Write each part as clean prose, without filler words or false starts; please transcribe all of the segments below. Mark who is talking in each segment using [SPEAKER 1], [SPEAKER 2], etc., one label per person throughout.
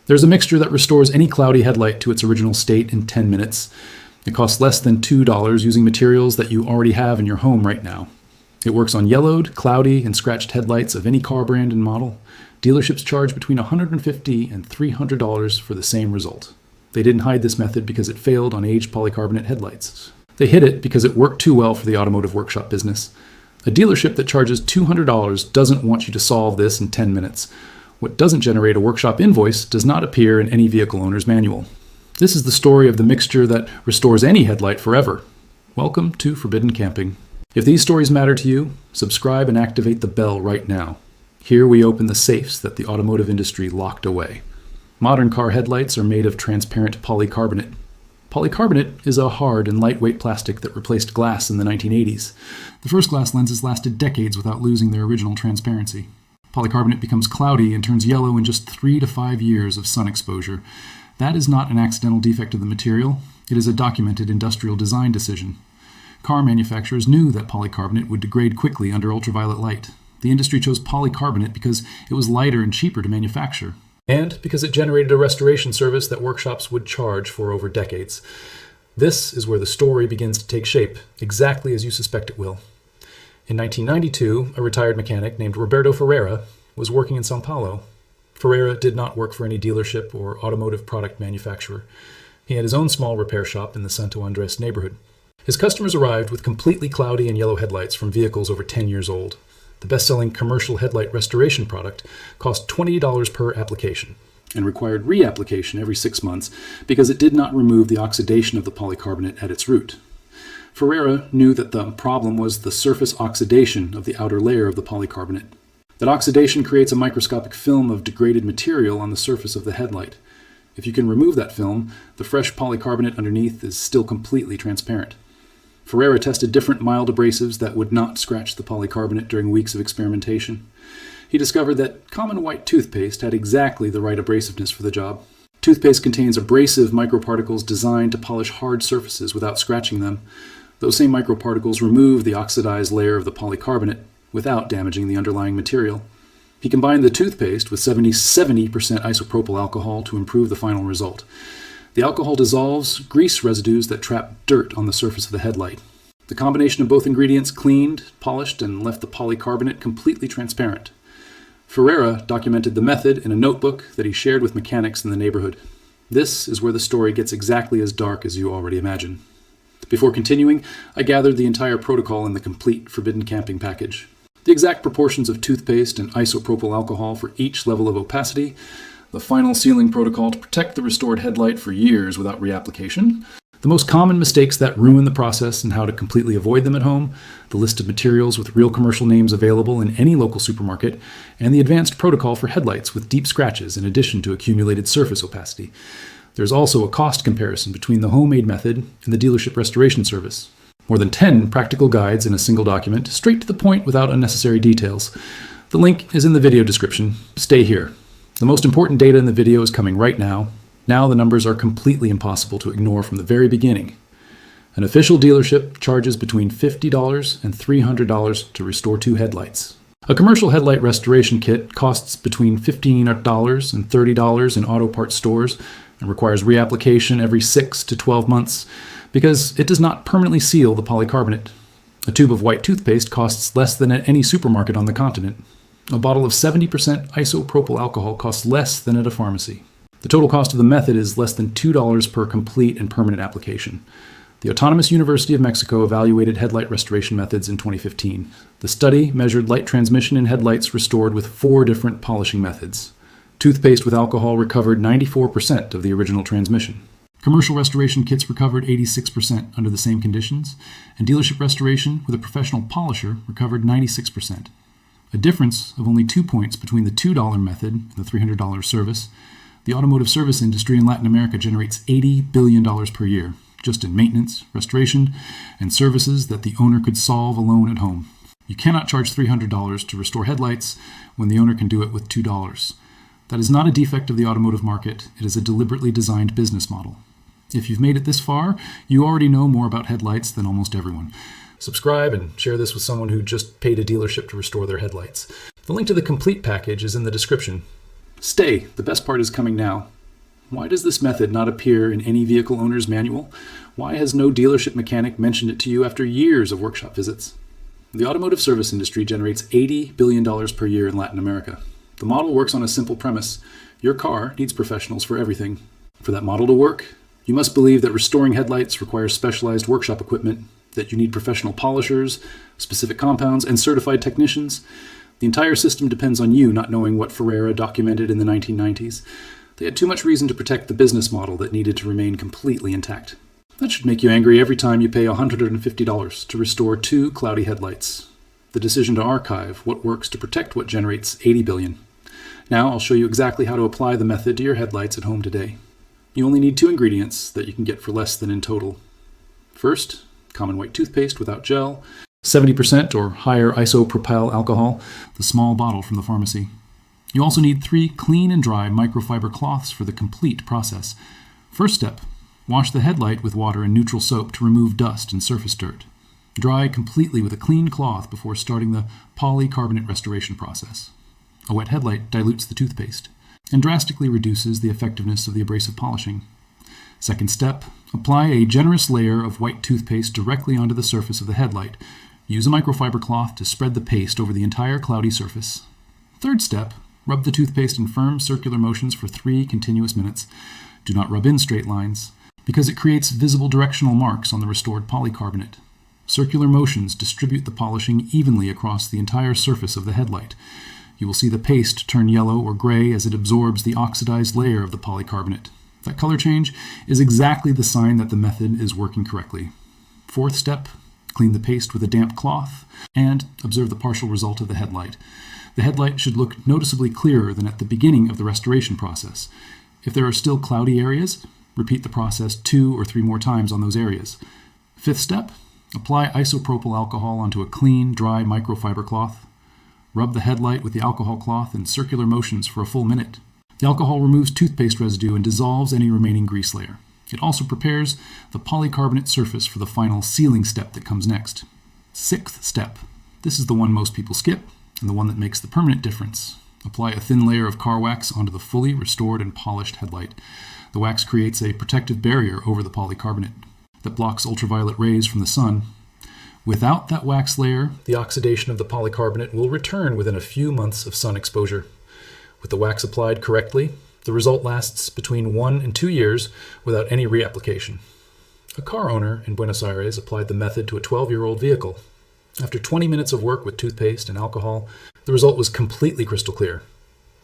[SPEAKER 1] There's a mixture that restores any cloudy headlight to its original state in 10 minutes. It costs less than $2 using materials that you already have in your home right now. It works on yellowed, cloudy, and scratched headlights of any car brand and model. Dealerships charge between $150 and $300 for the same result. They didn't hide this method because it failed on aged polycarbonate headlights. They hid it because it worked too well for the automotive workshop business. A dealership that charges $200 doesn't want you to solve this in 10 minutes. What doesn't generate a workshop invoice does not appear in any vehicle owner's manual. This is the story of the mixture that restores any headlight forever. Welcome to Forbidden Camping. If these stories matter to you, subscribe and activate the bell right now. Here we open the safes that the automotive industry locked away. Modern car headlights are made of transparent polycarbonate. Polycarbonate is a hard and lightweight plastic that replaced glass in the 1980s. The first glass lenses lasted decades without losing their original transparency. Polycarbonate becomes cloudy and turns yellow in just 3 to 5 years of sun exposure. That is not an accidental defect of the material. It is a documented industrial design decision. Car manufacturers knew that polycarbonate would degrade quickly under ultraviolet light. The industry chose polycarbonate because it was lighter and cheaper to manufacture, and because it generated a restoration service that workshops would charge for over decades. This is where the story begins to take shape, exactly as you suspect it will. In 1992, a retired mechanic named Roberto Ferreira was working in São Paulo. Ferreira did not work for any dealership or automotive product manufacturer. He had his own small repair shop in the Santo Andrés neighborhood. His customers arrived with completely cloudy and yellow headlights from vehicles over 10 years old. The best-selling commercial headlight restoration product cost $20 per application and required reapplication every 6 months because it did not remove the oxidation of the polycarbonate at its root. Ferreira knew that the problem was the surface oxidation of the outer layer of the polycarbonate. That oxidation creates a microscopic film of degraded material on the surface of the headlight. If you can remove that film, the fresh polycarbonate underneath is still completely transparent. Ferreira tested different mild abrasives that would not scratch the polycarbonate during weeks of experimentation. He discovered that common white toothpaste had exactly the right abrasiveness for the job. Toothpaste contains abrasive microparticles designed to polish hard surfaces without scratching them. Those same microparticles remove the oxidized layer of the polycarbonate without damaging the underlying material. He combined the toothpaste with 70% isopropyl alcohol to improve the final result. The alcohol dissolves grease residues that trap dirt on the surface of the headlight. The combination of both ingredients cleaned, polished, and left the polycarbonate completely transparent. Ferreira documented the method in a notebook that he shared with mechanics in the neighborhood. This is where the story gets exactly as dark as you already imagine. Before continuing, I gathered the entire protocol in the complete Forbidden Camping package. The exact proportions of toothpaste and isopropyl alcohol for each level of opacity, the final sealing protocol to protect the restored headlight for years without reapplication, the most common mistakes that ruin the process and how to completely avoid them at home, the list of materials with real commercial names available in any local supermarket, and the advanced protocol for headlights with deep scratches in addition to accumulated surface opacity. There's also a cost comparison between the homemade method and the dealership restoration service. More than 10 practical guides in a single document, straight to the point without unnecessary details. The link is in the video description. Stay here. The most important data in the video is coming right now. Now the numbers are completely impossible to ignore from the very beginning. An official dealership charges between $50 and $300 to restore 2 headlights. A commercial headlight restoration kit costs between $15 and $30 in auto parts stores and requires reapplication every 6 to 12 months because it does not permanently seal the polycarbonate. A tube of white toothpaste costs less than at any supermarket on the continent. A bottle of 70% isopropyl alcohol costs less than at a pharmacy. The total cost of the method is less than $2 per complete and permanent application. The Autonomous University of Mexico evaluated headlight restoration methods in 2015. The study measured light transmission in headlights restored with 4 different polishing methods. Toothpaste with alcohol recovered 94% of the original transmission. Commercial restoration kits recovered 86% under the same conditions, and dealership restoration with a professional polisher recovered 96%. A difference of only 2 points between the $2 method and the $300 service. The automotive service industry in Latin America generates $80 billion per year, just in maintenance, restoration, and services that the owner could solve alone at home. You cannot charge $300 to restore headlights when the owner can do it with $2. That is not a defect of the automotive market. It is a deliberately designed business model. If you've made it this far, you already know more about headlights than almost everyone. Subscribe and share this with someone who just paid a dealership to restore their headlights. The link to the complete package is in the description. Stay, the best part is coming now. Why does this method not appear in any vehicle owner's manual? Why has no dealership mechanic mentioned it to you after years of workshop visits? The automotive service industry generates $80 billion per year in Latin America. The model works on a simple premise. Your car needs professionals for everything. For that model to work, you must believe that restoring headlights requires specialized workshop equipment, that you need professional polishers, specific compounds, and certified technicians. The entire system depends on you not knowing what Ferrera documented in the 1990s. They had too much reason to protect the business model that needed to remain completely intact. That should make you angry every time you pay $150 to restore 2 cloudy headlights. The decision to archive what works to protect what generates $80 billion. Now I'll show you exactly how to apply the method to your headlights at home today. You only need 2 ingredients that you can get for less than in total. First, common white toothpaste without gel, 70% or higher isopropyl alcohol, the small bottle from the pharmacy. You also need 3 clean and dry microfiber cloths for the complete process. First step, wash the headlight with water and neutral soap to remove dust and surface dirt. Dry completely with a clean cloth before starting the polycarbonate restoration process. A wet headlight dilutes the toothpaste and drastically reduces the effectiveness of the abrasive polishing. Second step, apply a generous layer of white toothpaste directly onto the surface of the headlight. Use a microfiber cloth to spread the paste over the entire cloudy surface. Third step, rub the toothpaste in firm circular motions for 3 continuous minutes. Do not rub in straight lines, because it creates visible directional marks on the restored polycarbonate. Circular motions distribute the polishing evenly across the entire surface of the headlight. You will see the paste turn yellow or gray as it absorbs the oxidized layer of the polycarbonate. That color change is exactly the sign that the method is working correctly. Fourth step, clean the paste with a damp cloth and observe the partial result of the headlight. The headlight should look noticeably clearer than at the beginning of the restoration process. If there are still cloudy areas, repeat the process 2 or 3 more times on those areas. Fifth step, apply isopropyl alcohol onto a clean, dry microfiber cloth. Rub the headlight with the alcohol cloth in circular motions for a full minute. The alcohol removes toothpaste residue and dissolves any remaining grease layer. It also prepares the polycarbonate surface for the final sealing step that comes next. Sixth step. This is the one most people skip, and the one that makes the permanent difference. Apply a thin layer of car wax onto the fully restored and polished headlight. The wax creates a protective barrier over the polycarbonate that blocks ultraviolet rays from the sun. Without that wax layer, the oxidation of the polycarbonate will return within a few months of sun exposure. With the wax applied correctly, the result lasts between 1 and 2 years without any reapplication. A car owner in Buenos Aires applied the method to a 12-year-old vehicle. After 20 minutes of work with toothpaste and alcohol, the result was completely crystal clear.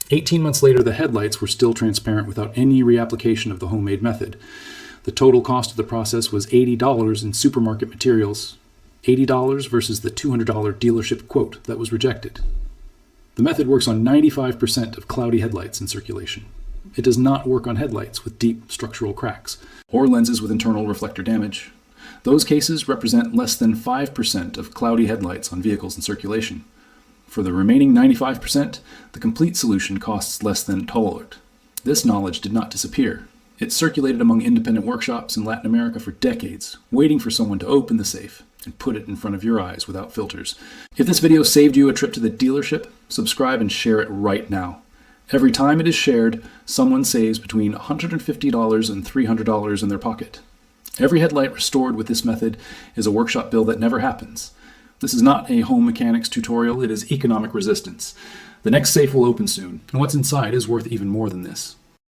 [SPEAKER 1] 18 months later, the headlights were still transparent without any reapplication of the homemade method. The total cost of the process was $80 in supermarket materials, $80 versus the $200 dealership quote that was rejected. The method works on 95% of cloudy headlights in circulation. It does not work on headlights with deep structural cracks or lenses with internal reflector damage. Those cases represent less than 5% of cloudy headlights on vehicles in circulation. For the remaining 95%, the complete solution costs less than $1. This knowledge did not disappear. It circulated among independent workshops in Latin America for decades, waiting for someone to open the safe and put it in front of your eyes without filters. If this video saved you a trip to the dealership, subscribe and share it right now. Every time it is shared, someone saves between $150 and $300 in their pocket. Every headlight restored with this method is a workshop bill that never happens. This is not a home mechanics tutorial, it is economic resistance. The next safe will open soon, and what's inside is worth even more than this.